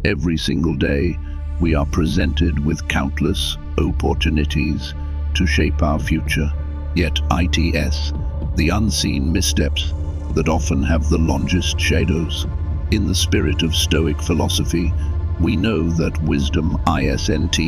Every single day, we are presented with countless opportunities to shape our future. Yet ITS, the unseen missteps that often have the longest shadows. In the spirit of Stoic philosophy, we know that wisdom isn't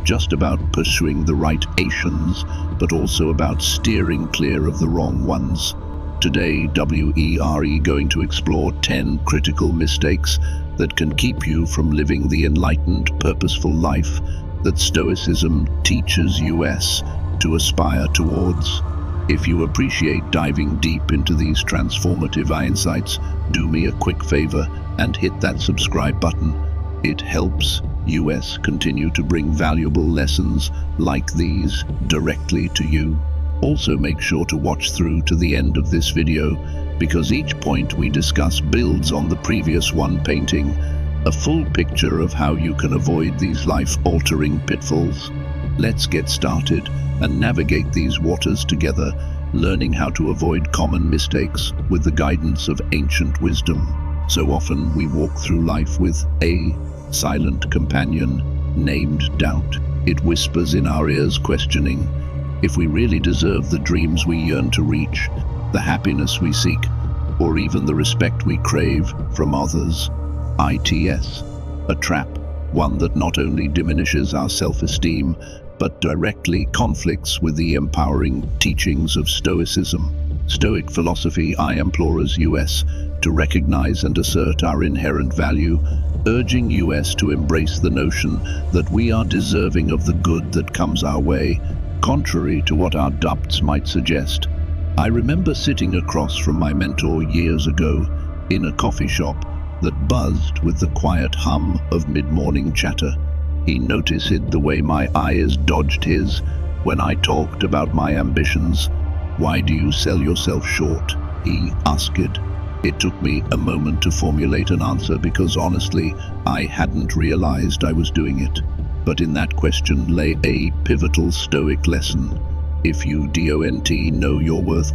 just about pursuing the right actions, but also about steering clear of the wrong ones. Today, we're going to explore 10 critical mistakes that can keep you from living the enlightened, purposeful life that Stoicism teaches us to aspire towards. If you appreciate diving deep into these transformative insights, do me a quick favor and hit that subscribe button. It helps us continue to bring valuable lessons like these directly to you. Also, make sure to watch through to the end of this video, because each point we discuss builds on the previous one, painting a full picture of how you can avoid these life-altering pitfalls. Let's get started and navigate these waters together, learning how to avoid common mistakes with the guidance of ancient wisdom. So often we walk through life with a silent companion named doubt. It whispers in our ears, questioning if we really deserve the dreams we yearn to reach, the happiness we seek, or even the respect we crave from others. ITS, a trap, one that not only diminishes our self-esteem, but directly conflicts with the empowering teachings of Stoicism. Stoic philosophy implores us to recognize and assert our inherent value, urging us to embrace the notion that we are deserving of the good that comes our way, contrary to what our doubts might suggest. I remember sitting across from my mentor years ago in a coffee shop that buzzed with the quiet hum of mid-morning chatter. He noticed the way my eyes dodged his when I talked about my ambitions. "Why do you sell yourself short?" he asked. It took me a moment to formulate an answer because honestly, I hadn't realized I was doing it. But in that question lay a pivotal Stoic lesson. If you know your worth,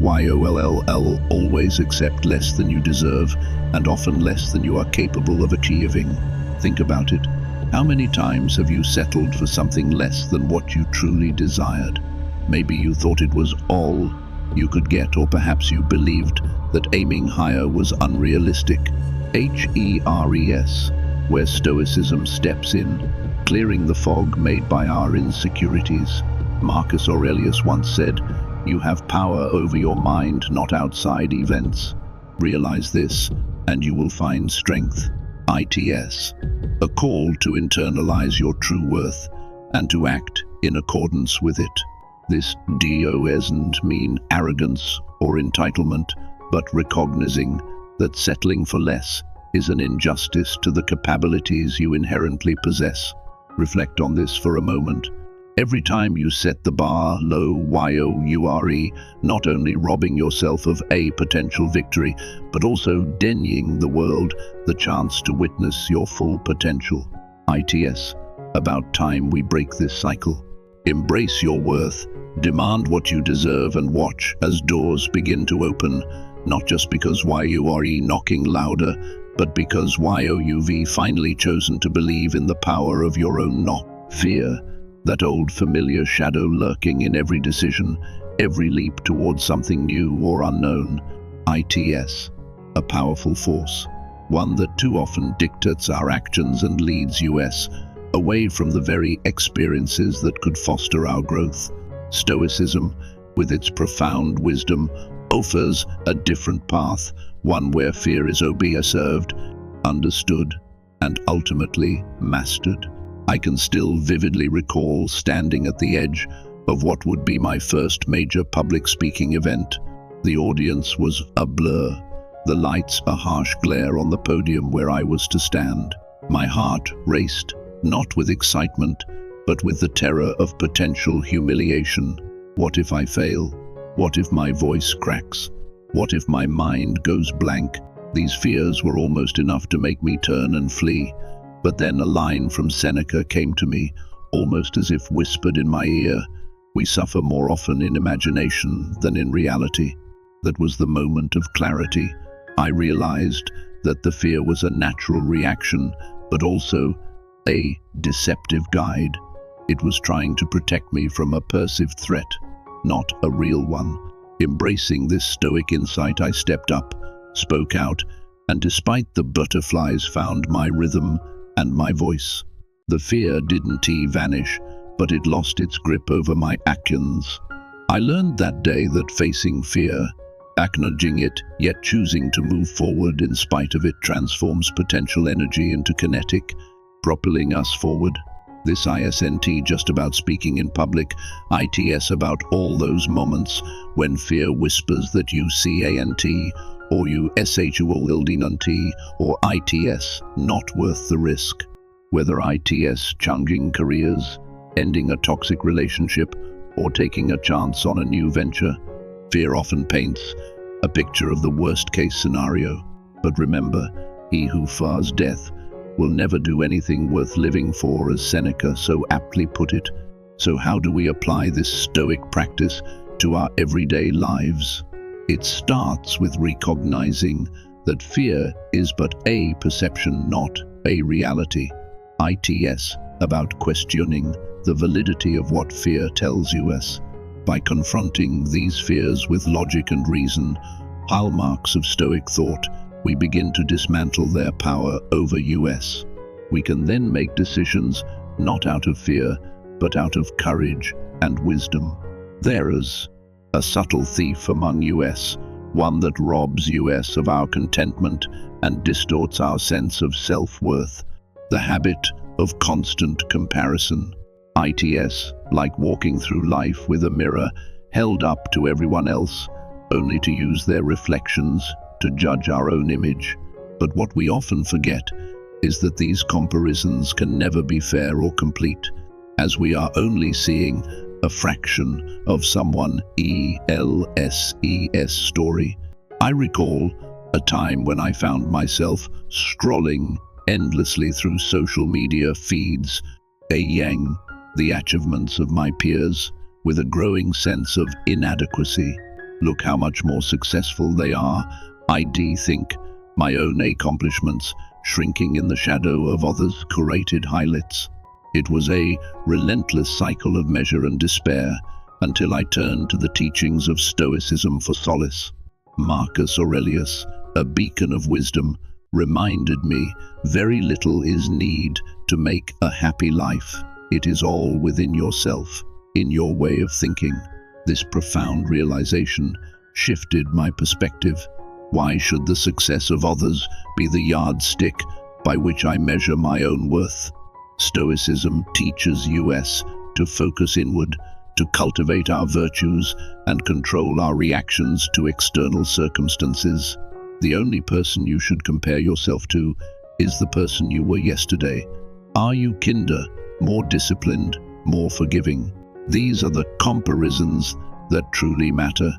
always accept less than you deserve, and often less than you are capable of achieving. Think about it. How many times have you settled for something less than what you truly desired? Maybe you thought it was all you could get, or perhaps you believed that aiming higher was unrealistic. HERES, where Stoicism steps in, clearing the fog made by our insecurities. Marcus Aurelius once said, "You have power over your mind, not outside events. Realize this, and you will find strength." ITS, a call to internalize your true worth and to act in accordance with it. This doesn't mean arrogance or entitlement, but recognizing that settling for less is an injustice to the capabilities you inherently possess. Reflect on this for a moment. Every time you set the bar low, you are not only robbing yourself of a potential victory, but also denying the world the chance to witness your full potential. ITS, about time we break this cycle. Embrace your worth, demand what you deserve, and watch as doors begin to open, not just because you are knocking louder, but because you've finally chosen to believe in the power of your own knock. Fear, that old familiar shadow lurking in every decision, every leap towards something new or unknown. ITS, a powerful force, one that too often dictates our actions and leads us away from the very experiences that could foster our growth. Stoicism, with its profound wisdom, offers a different path, one where fear is observed, understood, and ultimately mastered. I can still vividly recall standing at the edge of what would be my first major public speaking event. The audience was a blur, the lights a harsh glare on the podium where I was to stand. My heart raced, not with excitement, but with the terror of potential humiliation. What if I fail? What if my voice cracks? What if my mind goes blank? These fears were almost enough to make me turn and flee. But then a line from Seneca came to me, almost as if whispered in my ear. "We suffer more often in imagination than in reality." That was the moment of clarity. I realized that the fear was a natural reaction, but also a deceptive guide. It was trying to protect me from a perceived threat, not a real one. Embracing this Stoic insight, I stepped up, spoke out, and despite the butterflies, found my rhythm and my voice. The fear didn't vanish, but it lost its grip over my actions. I learned that day that facing fear, acknowledging it, yet choosing to move forward in spite of it, transforms potential energy into kinetic, propelling us forward. This isn't just about speaking in public, it's about all those moments when fear whispers that you can't, or you shouldn't, or it's not worth the risk. Whether it's changing careers, ending a toxic relationship, or taking a chance on a new venture, fear often paints a picture of the worst-case scenario. But remember, he who fears death will never do anything worth living for, as Seneca so aptly put it. So how do we apply this Stoic practice to our everyday lives? It starts with recognizing that fear is but a perception, not a reality. It's about questioning the validity of what fear tells us. By confronting these fears with logic and reason, hallmarks of Stoic thought, we begin to dismantle their power over us. We can then make decisions not out of fear, but out of courage and wisdom. There is a subtle thief among us, one that robs us of our contentment and distorts our sense of self-worth. The habit of constant comparison. It's like walking through life with a mirror held up to everyone else, only to use their reflections to judge our own image. But what we often forget is that these comparisons can never be fair or complete, as we are only seeing a fraction of someone else's story. I recall a time when I found myself scrolling endlessly through social media feeds, the achievements of my peers, with a growing sense of inadequacy. Look how much more successful they are. I think my own accomplishments shrinking in the shadow of others' curated highlights. It was a relentless cycle of measure and despair until I turned to the teachings of Stoicism for solace. Marcus Aurelius, a beacon of wisdom, reminded me very little is need to make a happy life. It is all within yourself, in your way of thinking. This profound realization shifted my perspective. Why should the success of others be the yardstick by which I measure my own worth? Stoicism teaches us to focus inward, to cultivate our virtues, and control our reactions to external circumstances. The only person you should compare yourself to is the person you were yesterday. Are you kinder, more disciplined, more forgiving? These are the comparisons that truly matter,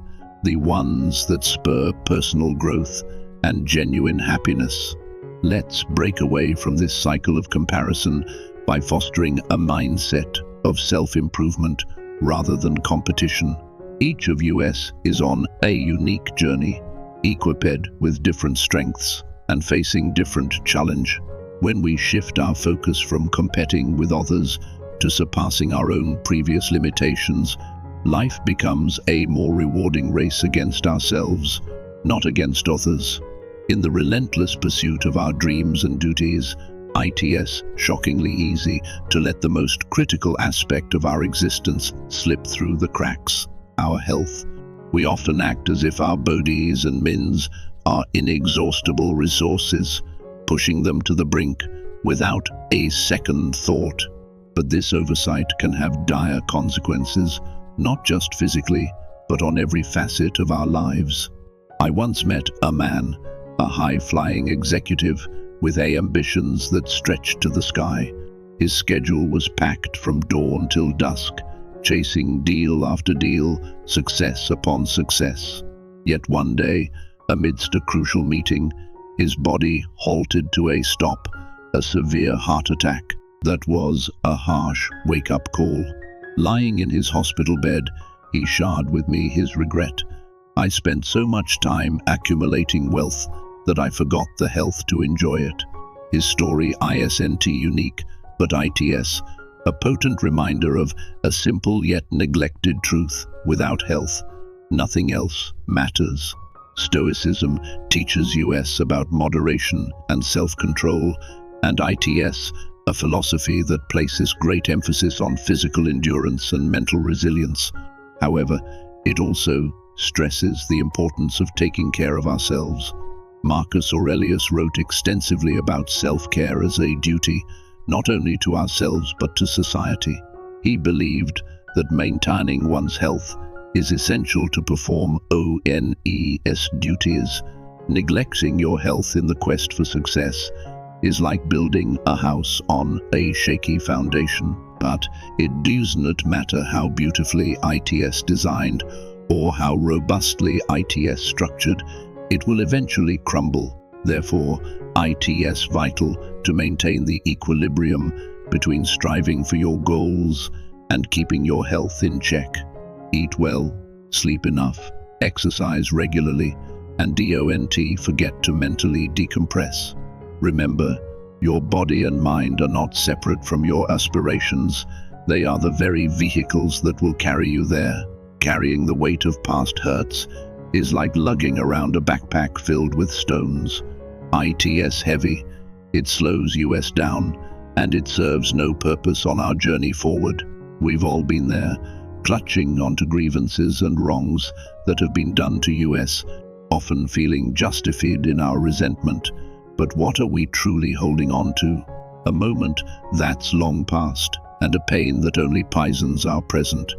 the ones that spur personal growth and genuine happiness. Let's break away from this cycle of comparison by fostering a mindset of self-improvement rather than competition. Each of us is on a unique journey, equipped with different strengths and facing different challenge. When we shift our focus from competing with others to surpassing our own previous limitations, life becomes a more rewarding race against ourselves, not against others. In the relentless pursuit of our dreams and duties, it's shockingly easy to let the most critical aspect of our existence slip through the cracks, our health. We often act as if our bodies and minds are inexhaustible resources, pushing them to the brink without a second thought. But this oversight can have dire consequences, not just physically, but on every facet of our lives. I once met a man, a high-flying executive with ambitions that stretched to the sky. His schedule was packed from dawn till dusk, chasing deal after deal, success upon success. Yet one day, amidst a crucial meeting, his body halted to a stop, a severe heart attack. That was a harsh wake-up call. Lying in his hospital bed, he shared with me his regret. I spent so much time accumulating wealth that I forgot the health to enjoy it. His story isn't unique, but its a potent reminder of a simple yet neglected truth: without health, nothing else matters. Stoicism teaches us about moderation and self-control, and its a philosophy that places great emphasis on physical endurance and mental resilience. However, it also stresses the importance of taking care of ourselves. Marcus Aurelius wrote extensively about self-care as a duty, not only to ourselves but to society. He believed that maintaining one's health is essential to perform honest duties. Neglecting your health in the quest for success is like building a house on a shaky foundation. But it does not matter how beautifully its designed or how robustly its structured, it will eventually crumble. Therefore, its vital to maintain the equilibrium between striving for your goals and keeping your health in check. Eat well, sleep enough, exercise regularly, and don't forget to mentally decompress. Remember, your body and mind are not separate from your aspirations. They are the very vehicles that will carry you there. Carrying the weight of past hurts is like lugging around a backpack filled with stones. It's heavy, it slows us down, and it serves no purpose on our journey forward. We've all been there, clutching onto grievances and wrongs that have been done to us, often feeling justified in our resentment. But what are we truly holding on to? A moment that's long past, and a pain that only poisons our present.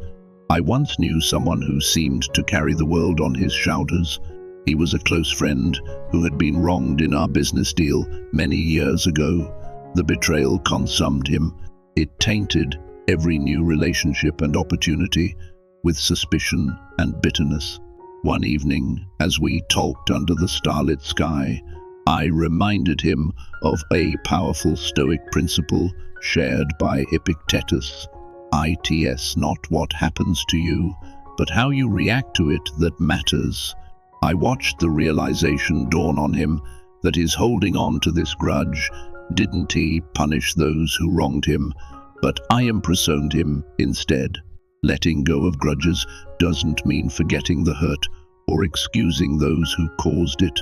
I once knew someone who seemed to carry the world on his shoulders. He was a close friend who had been wronged in our business deal many years ago. The betrayal consumed him. It tainted every new relationship and opportunity with suspicion and bitterness. One evening, as we talked under the starlit sky, I reminded him of a powerful Stoic principle shared by Epictetus. It's not what happens to you, but how you react to it that matters. I watched the realization dawn on him that his holding on to this grudge didn't punish those who wronged him, but I imprisoned him instead. Letting go of grudges doesn't mean forgetting the hurt or excusing those who caused it.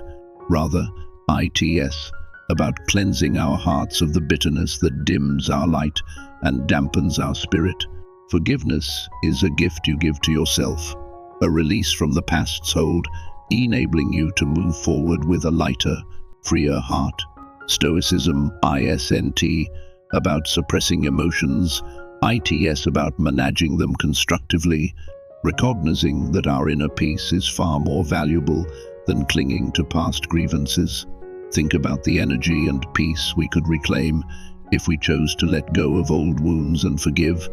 Rather, it's about cleansing our hearts of the bitterness that dims our light and dampens our spirit. Forgiveness is a gift you give to yourself, a release from the past's hold, enabling you to move forward with a lighter, freer heart. Stoicism isn't about suppressing emotions, it's about managing them constructively, recognizing that our inner peace is far more valuable than clinging to past grievances. Think about the energy and peace we could reclaim if we chose to let go of old wounds and forgive,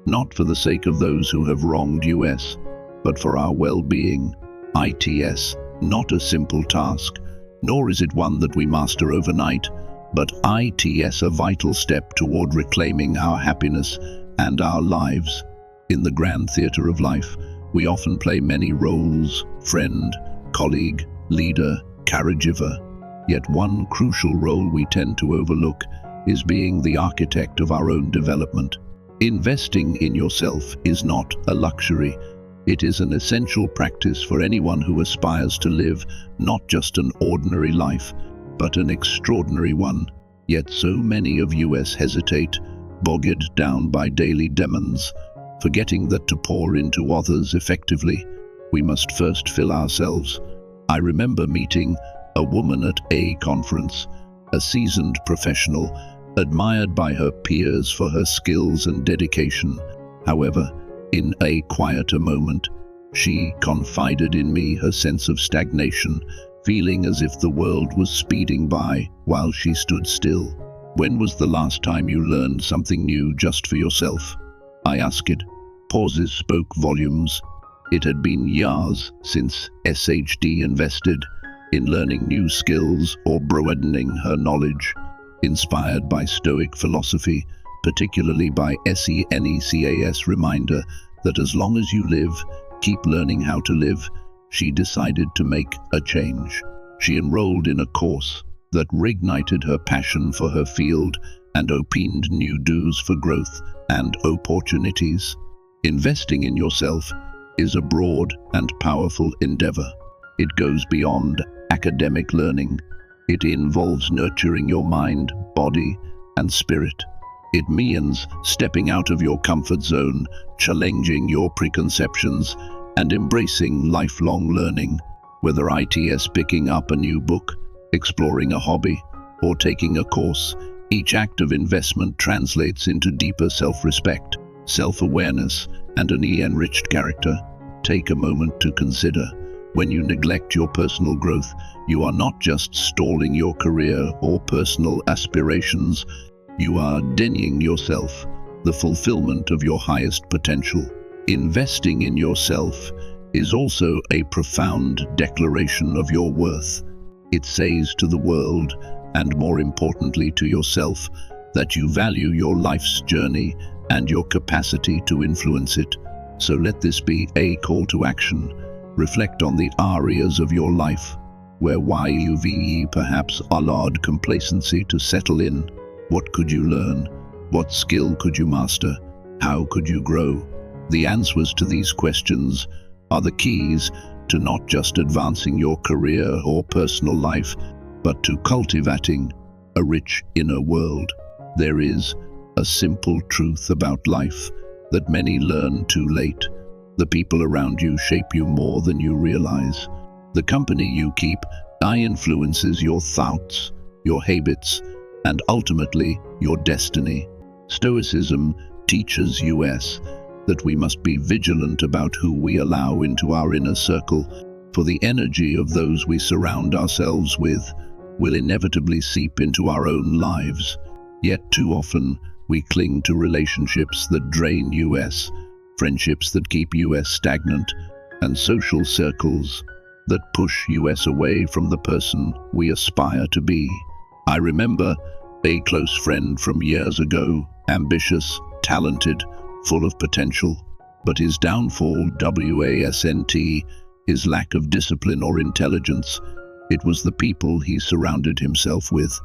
not for the sake of those who have wronged us, but for our well-being. It's not a simple task, nor is it one that we master overnight, but it's a vital step toward reclaiming our happiness and our lives. In the grand theater of life, we often play many roles: friend, colleague, leader, caregiver. Yet one crucial role we tend to overlook is being the architect of our own development. Investing in yourself is not a luxury. It is an essential practice for anyone who aspires to live not just an ordinary life, but an extraordinary one. Yet so many of us hesitate, bogged down by daily demands, forgetting that to pour into others effectively, we must first fill ourselves. I remember meeting a woman at a conference, a seasoned professional, admired by her peers for her skills and dedication. However, in a quieter moment, she confided in me her sense of stagnation, feeling as if the world was speeding by while she stood still. When was the last time you learned something new just for yourself? I asked. Pauses spoke volumes. It had been years since SHD invested in learning new skills or broadening her knowledge. Inspired by Stoic philosophy, particularly by Seneca's reminder that as long as you live, keep learning how to live, she decided to make a change. She enrolled in a course that reignited her passion for her field and opened new doors for growth and opportunities. Investing in yourself is a broad and powerful endeavor. It goes beyond academic learning. It involves nurturing your mind, body, and spirit. It means stepping out of your comfort zone, challenging your preconceptions, and embracing lifelong learning. Whether it's picking up a new book, exploring a hobby, or taking a course, each act of investment translates into deeper self-respect, self-awareness, and an enriched character. Take a moment to consider. When you neglect your personal growth, you are not just stalling your career or personal aspirations, you are denying yourself the fulfillment of your highest potential. Investing in yourself is also a profound declaration of your worth. It says to the world, and more importantly to yourself, that you value your life's journey and your capacity to influence it. So let this be a call to action. Reflect on the areas of your life where you've perhaps allowed complacency to settle in. What could you learn? What skill could you master? How could you grow? The answers to these questions are the keys to not just advancing your career or personal life, but to cultivating a rich inner world. There is a simple truth about life that many learn too late. The people around you shape you more than you realize. The company you keep influences your thoughts, your habits, and ultimately your destiny. Stoicism teaches us that we must be vigilant about who we allow into our inner circle, for the energy of those we surround ourselves with will inevitably seep into our own lives. Yet too often we cling to relationships that drain us, friendships that keep us stagnant, and social circles that push us away from the person we aspire to be. I remember a close friend from years ago, ambitious, talented, full of potential, but his downfall, his lack of discipline or intelligence. It was the people he surrounded himself with.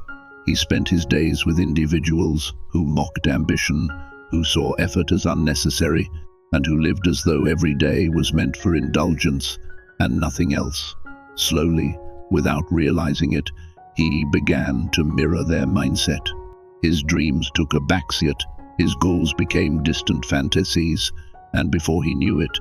He spent his days with individuals who mocked ambition, who saw effort as unnecessary, and who lived as though every day was meant for indulgence and nothing else. Slowly, without realizing it, he began to mirror their mindset. His dreams took a backseat, his goals became distant fantasies, and before he knew it,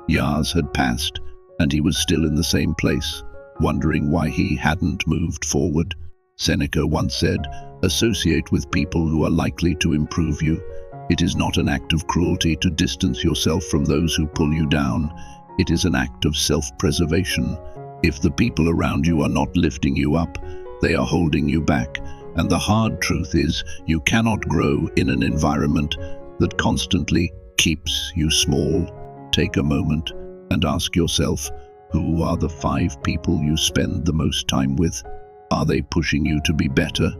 years had passed, and he was still in the same place, wondering why he hadn't moved forward. Seneca once said, "Associate with people who are likely to improve you. It is not an act of cruelty to distance yourself from those who pull you down. It is an act of self-preservation. If the people around you are not lifting you up, they are holding you back. And the hard truth is, you cannot grow in an environment that constantly keeps you small." Take a moment and ask yourself, who are the 5 people you spend the most time with? Are they pushing you to be better,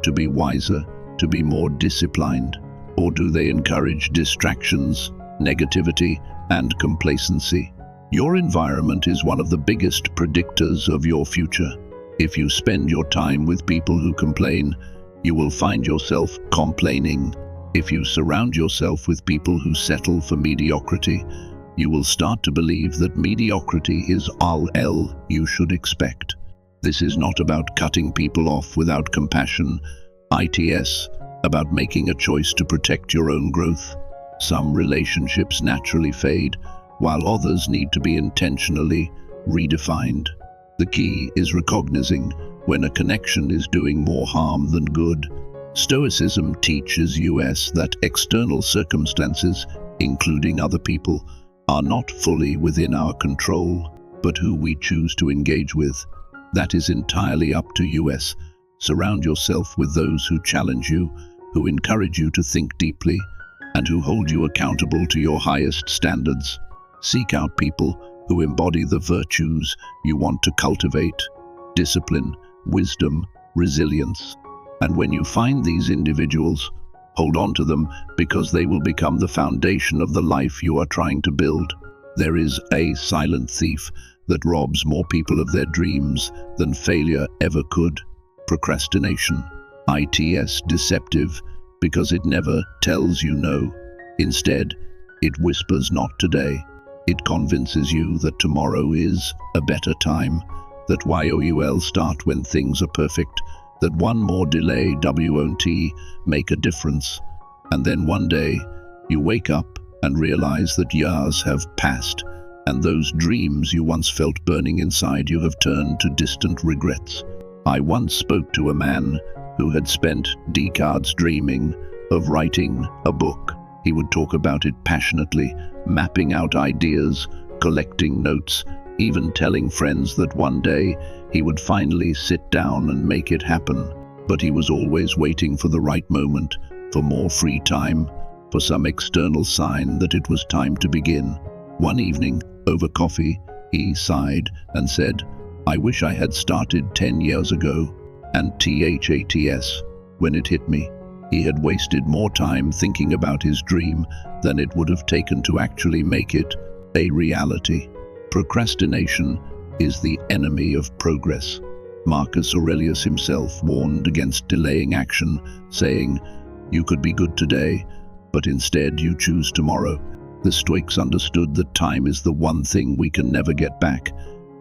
to be wiser, to be more disciplined? Or do they encourage distractions, negativity, and complacency? Your environment is one of the biggest predictors of your future. If you spend your time with people who complain, you will find yourself complaining. If you surround yourself with people who settle for mediocrity, you will start to believe that mediocrity is all you should expect. This is not about cutting people off without compassion. It's about making a choice to protect your own growth. Some relationships naturally fade, while others need to be intentionally redefined. The key is recognizing when a connection is doing more harm than good. Stoicism teaches us that external circumstances, including other people, are not fully within our control, but who we choose to engage with. That is entirely up to us. Surround yourself with those who challenge you, who encourage you to think deeply, and who hold you accountable to your highest standards. Seek out people who embody the virtues you want to cultivate: discipline, wisdom, resilience. And when you find these individuals, hold on to them, because they will become the foundation of the life you are trying to build. There is a silent thief that robs more people of their dreams than failure ever could. Procrastination. ITS deceptive because it never tells you no. Instead, it whispers not today. It convinces you that tomorrow is a better time, that YOUL start when things are perfect, that one more delay won't make a difference. And then one day, you wake up and realize that years have passed, and those dreams you once felt burning inside you have turned to distant regrets. I once spoke to a man who had spent decades dreaming of writing a book. He would talk about it passionately, mapping out ideas, collecting notes, even telling friends that one day he would finally sit down and make it happen. But he was always waiting for the right moment, for more free time, for some external sign that it was time to begin. One evening, over coffee, he sighed and said, "I wish I had started 10 years ago." And THATS, when it hit me, he had wasted more time thinking about his dream than it would have taken to actually make it a reality. Procrastination is the enemy of progress. Marcus Aurelius himself warned against delaying action, saying, "You could be good today, but instead you choose tomorrow." The Stoics understood that time is the one thing we can never get back,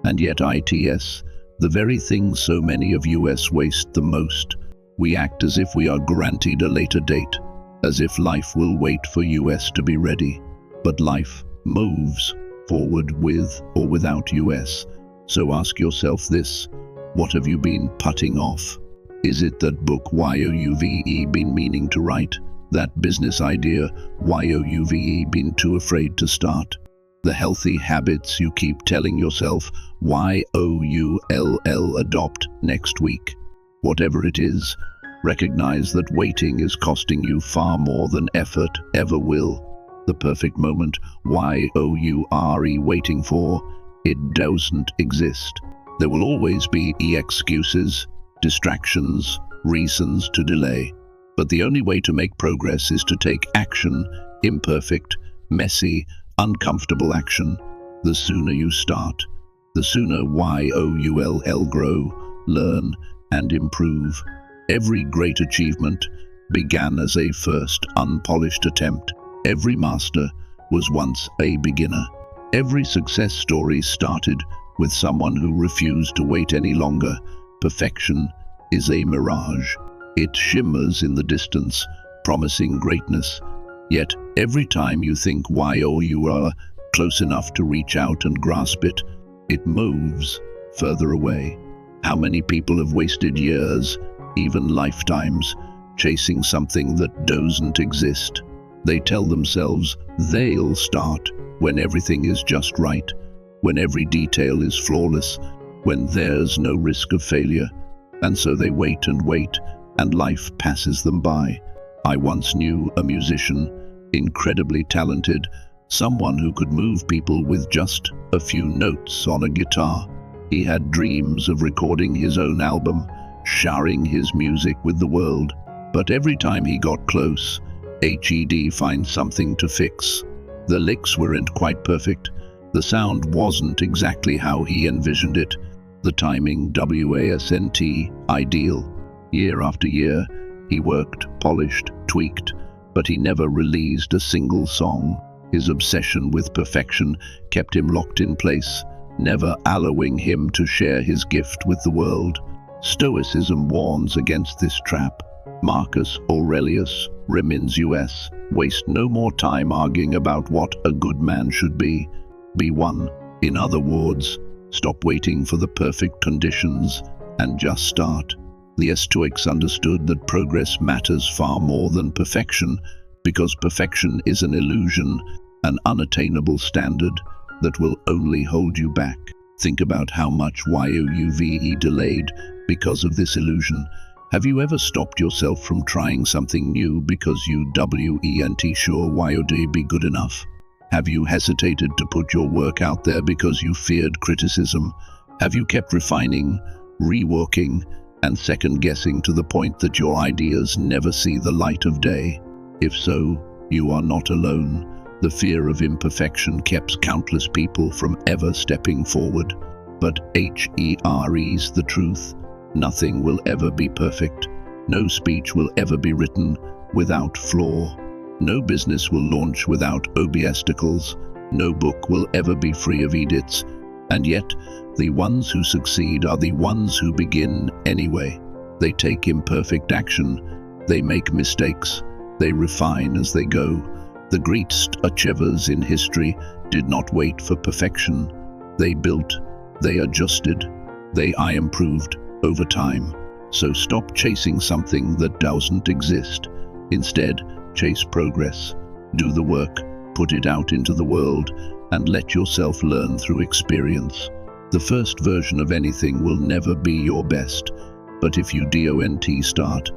and yet ITS, the very thing so many of us waste the most. We act as if we are granted a later date, as if life will wait for us to be ready. But life moves forward with or without us. So ask yourself this: what have you been putting off? Is it that book YOUVE been meaning to write? That business idea YOUVE been too afraid to start? The healthy habits you keep telling yourself YOULL adopt next week? Whatever it is, recognize that waiting is costing you far more than effort ever will. The perfect moment YOURE waiting for, it doesn't exist. There will always be excuses, distractions, reasons to delay. But the only way to make progress is to take action, imperfect, messy, uncomfortable action. The sooner you start, the sooner YOULL grow, learn, and improve. Every great achievement began as a first unpolished attempt. Every master was once a beginner. Every success story started with someone who refused to wait any longer. Perfection is a mirage. It shimmers in the distance, promising greatness. Yet every time you think you are close enough to reach out and grasp it, it moves further away. How many people have wasted years, even lifetimes, chasing something that doesn't exist? They tell themselves they'll start when everything is just right, when every detail is flawless, when there's no risk of failure. And so they wait and wait, and life passes them by. I once knew a musician, incredibly talented, someone who could move people with just a few notes on a guitar. He had dreams of recording his own album, sharing his music with the world. But every time he got close, HED finds something to fix. The licks weren't quite perfect. The sound wasn't exactly how he envisioned it. The timing wasn't ideal. Year after year, he worked, polished, tweaked, but he never released a single song. His obsession with perfection kept him locked in place, never allowing him to share his gift with the world. Stoicism warns against this trap. Marcus Aurelius reminds us, waste no more time arguing about what a good man should be. Be one. In other words, stop waiting for the perfect conditions and just start. The Stoics understood that progress matters far more than perfection, because perfection is an illusion, an unattainable standard that will only hold you back. Think about how much YOUVE delayed because of this illusion. Have you ever stopped yourself from trying something new because you weren't sure would be good enough? Have you hesitated to put your work out there because you feared criticism? Have you kept refining, reworking, and second-guessing to the point that your ideas never see the light of day? If so, you are not alone. The fear of imperfection keeps countless people from ever stepping forward. But here's the truth. Nothing will ever be perfect. No speech will ever be written without flaw. No business will launch without obstacles. No book will ever be free of edits. And yet, the ones who succeed are the ones who begin anyway. They take imperfect action. They make mistakes. They refine as they go. The greatest achievers in history did not wait for perfection. They built, they adjusted, they improved over time. So stop chasing something that doesn't exist. Instead, chase progress. Do the work, put it out into the world, and let yourself learn through experience. The first version of anything will never be your best, but if you don't start,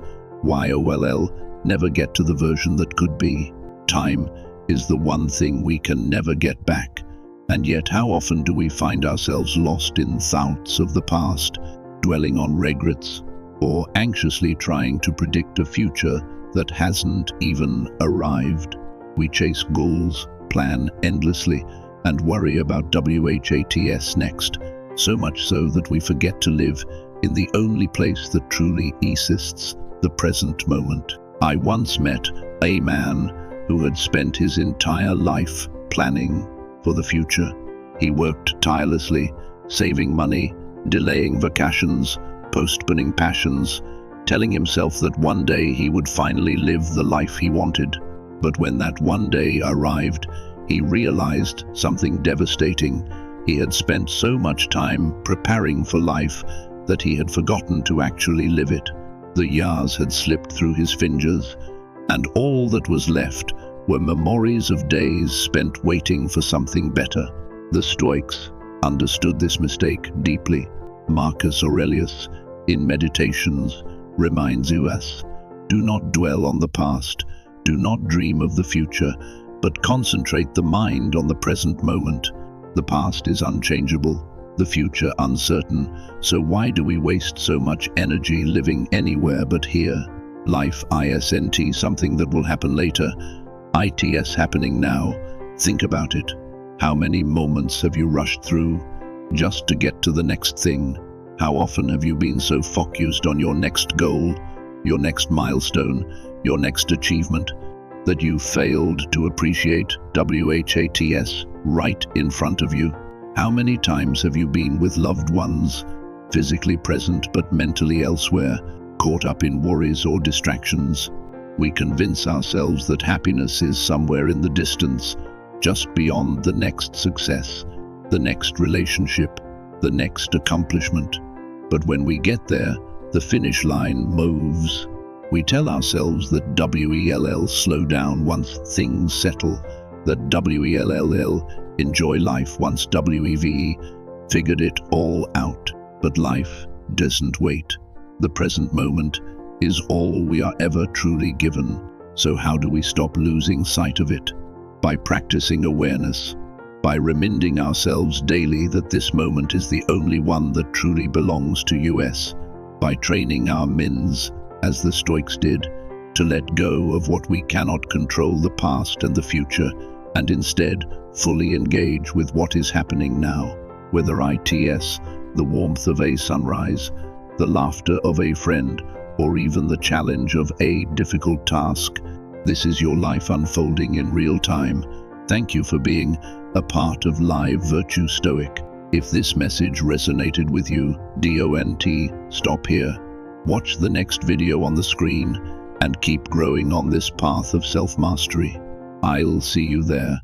never get to the version that could be. Time is the one thing we can never get back, and yet how often do we find ourselves lost in thoughts of the past, dwelling on regrets, or anxiously trying to predict a future that hasn't even arrived. We chase goals, plan endlessly, and worry about what's next, so much so that we forget to live in the only place that truly exists, the present moment. I once met a man who had spent his entire life planning for the future. He worked tirelessly, saving money, delaying vacations, postponing passions, telling himself that one day he would finally live the life he wanted. But when that one day arrived, he realized something devastating. He had spent so much time preparing for life that he had forgotten to actually live it. The years had slipped through his fingers, and all that was left were memories of days spent waiting for something better. The Stoics understood this mistake deeply. Marcus Aurelius, in Meditations, reminds us, do not dwell on the past, do not dream of the future, but concentrate the mind on the present moment. The past is unchangeable, the future uncertain, so why do we waste so much energy living anywhere but here? Life isn't something that will happen later, it's happening now. Think about it. How many moments have you rushed through just to get to the next thing? How often have you been so focused on your next goal, your next milestone, your next achievement, that you failed to appreciate what's right in front of you? How many times have you been with loved ones, physically present but mentally elsewhere, caught up in worries or distractions? We convince ourselves that happiness is somewhere in the distance, just beyond the next success, the next relationship, the next accomplishment. But when we get there, the finish line moves. We tell ourselves that slow down once things settle, that enjoy life once figured it all out. But life doesn't wait. The present moment is all we are ever truly given. So how do we stop losing sight of it? By practicing awareness, by reminding ourselves daily that this moment is the only one that truly belongs to us, by training our minds, as the Stoics did, to let go of what we cannot control, the past and the future, and instead fully engage with what is happening now, whether it's the warmth of a sunrise, the laughter of a friend, or even the challenge of a difficult task. This is your life unfolding in real time. Thank you for being a part of Live Virtue Stoic. If this message resonated with you, stop here. Watch the next video on the screen and keep growing on this path of self-mastery. I'll see you there.